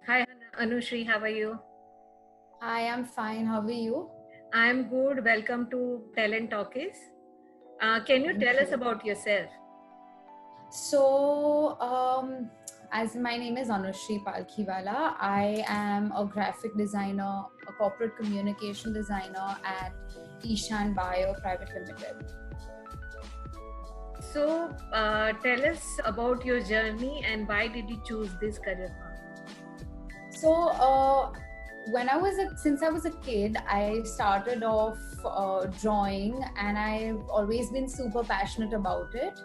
Hi, Anushri, how are you? I am fine. How are you? I'm good. Welcome to Talent Talkies. Can you tell Thank us you. about yourself? So, as my name is Anushri Palkhiwala, I am a graphic designer, a corporate communication designer at Ishan Bio Private Limited. So, tell us about your journey and why did you choose this career path? So, since I was a kid, I started off drawing, and I've always been super passionate about it.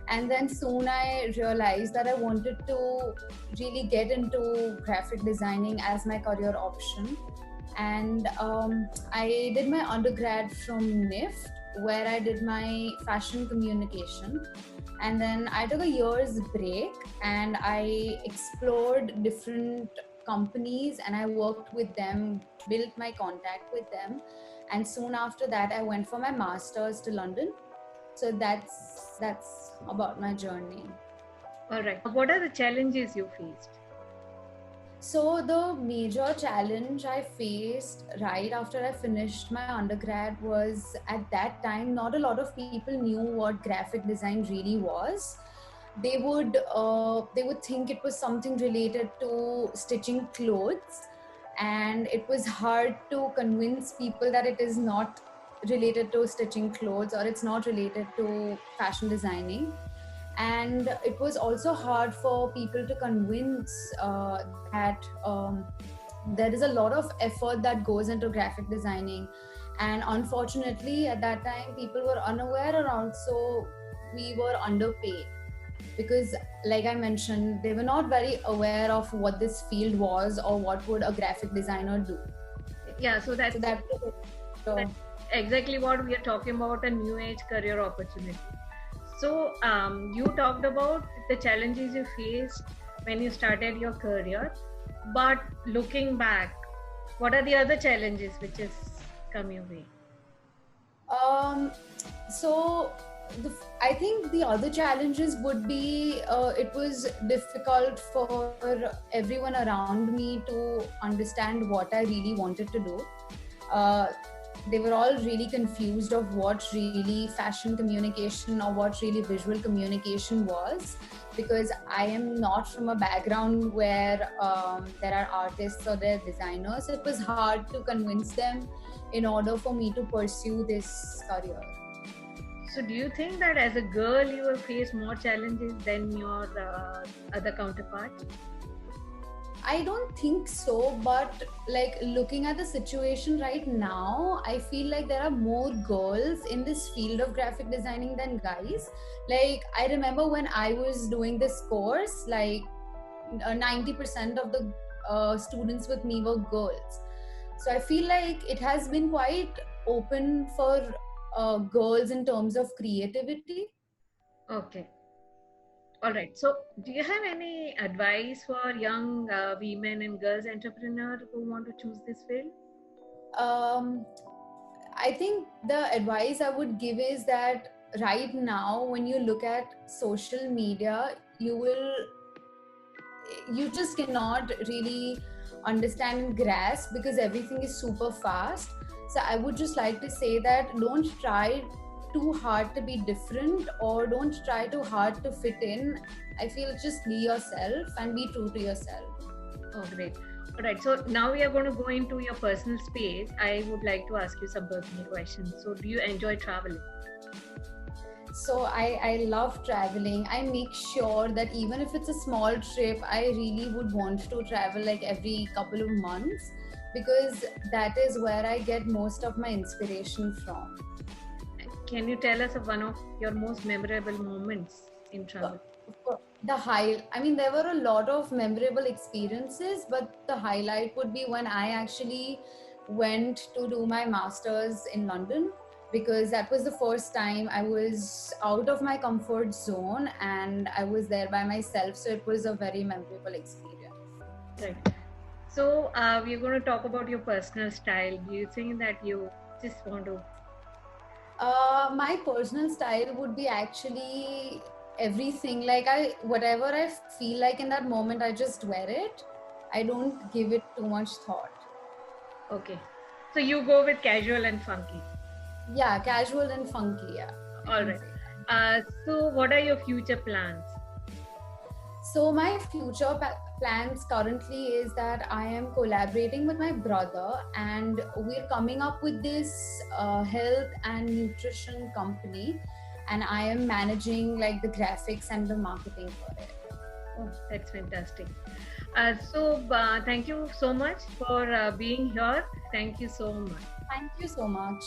And then soon I realized that I wanted to really get into graphic designing as my career option. And I did my undergrad from NIFT, where I did my fashion communication. And then I took a year's break and I explored different companies and I worked with them, built my contact with them. And soon after that, I went for my master's to London. So that's about my journey. All right. What are the challenges you faced? So the major challenge I faced right after I finished my undergrad was, at that time not a lot of people knew what graphic design really was. They would think it was something related to stitching clothes, and it was hard to convince people that it is not related to stitching clothes or it's not related to fashion designing. And it was also hard for people to convince that there is a lot of effort that goes into graphic designing. And unfortunately at that time people were unaware, and also we were underpaid, because like I mentioned, they were not very aware of what this field was or what would a graphic designer do. Yeah, so So that's, that was that's exactly what we are talking about, a new age career opportunity. So, you talked about the challenges you faced when you started your career, but looking back, what are the other challenges which has come your way? um so I think the other challenges would be, it was difficult for everyone around me to understand what I really wanted to do. Uh, they were all really confused of what really fashion communication or what really visual communication was, because I am not from a background where there are artists or there are designers. It was hard to convince them in order for me to pursue this career. So, do you think that as a girl you will face more challenges than your other counterparts? I don't think so, but like looking at the situation right now, I feel like there are more girls in this field of graphic designing than guys. Like, I remember when I was doing this course, like 90% of the students with me were girls. So I feel like it has been quite open for girls in terms of creativity. Okay. All right. So, do you have any advice for young women and girls entrepreneurs who want to choose this field? Um, I think the advice I would give is that right now, when you look at social media, you just cannot really understand and grasp because everything is super fast. So I would just like to say that don't try too hard to be different, or don't try too hard to fit in. I feel just be yourself and be true to yourself. Oh, great. All right. So, now we are going to go into your personal space. I would like to ask you some personal questions. So, do you enjoy traveling? So I love traveling. I make sure that even if it's a small trip, I really would want to travel like every couple of months, because that is where I get most of my inspiration from. Can you tell us of one of your most memorable moments in travel? I mean, there were a lot of memorable experiences, but the highlight would be when I actually went to do my master's in London, because that was the first time I was out of my comfort zone and I was there by myself. So it was a very memorable experience. Right. So, we're going to talk about your personal style. Do you think that you just want to? My personal style would be actually everything. Like, whatever I feel like in that moment, I just wear it. I don't give it too much thought. Okay. So you go with casual and funky. Yeah, casual and funky. Yeah. All right. So what are your future plans? So my future plans currently is that I am collaborating with my brother, and we're coming up with this health and nutrition company, and I am managing like the graphics and the marketing for it. Oh, that's fantastic. Thank you so much for being here. Thank you so much. Thank you so much.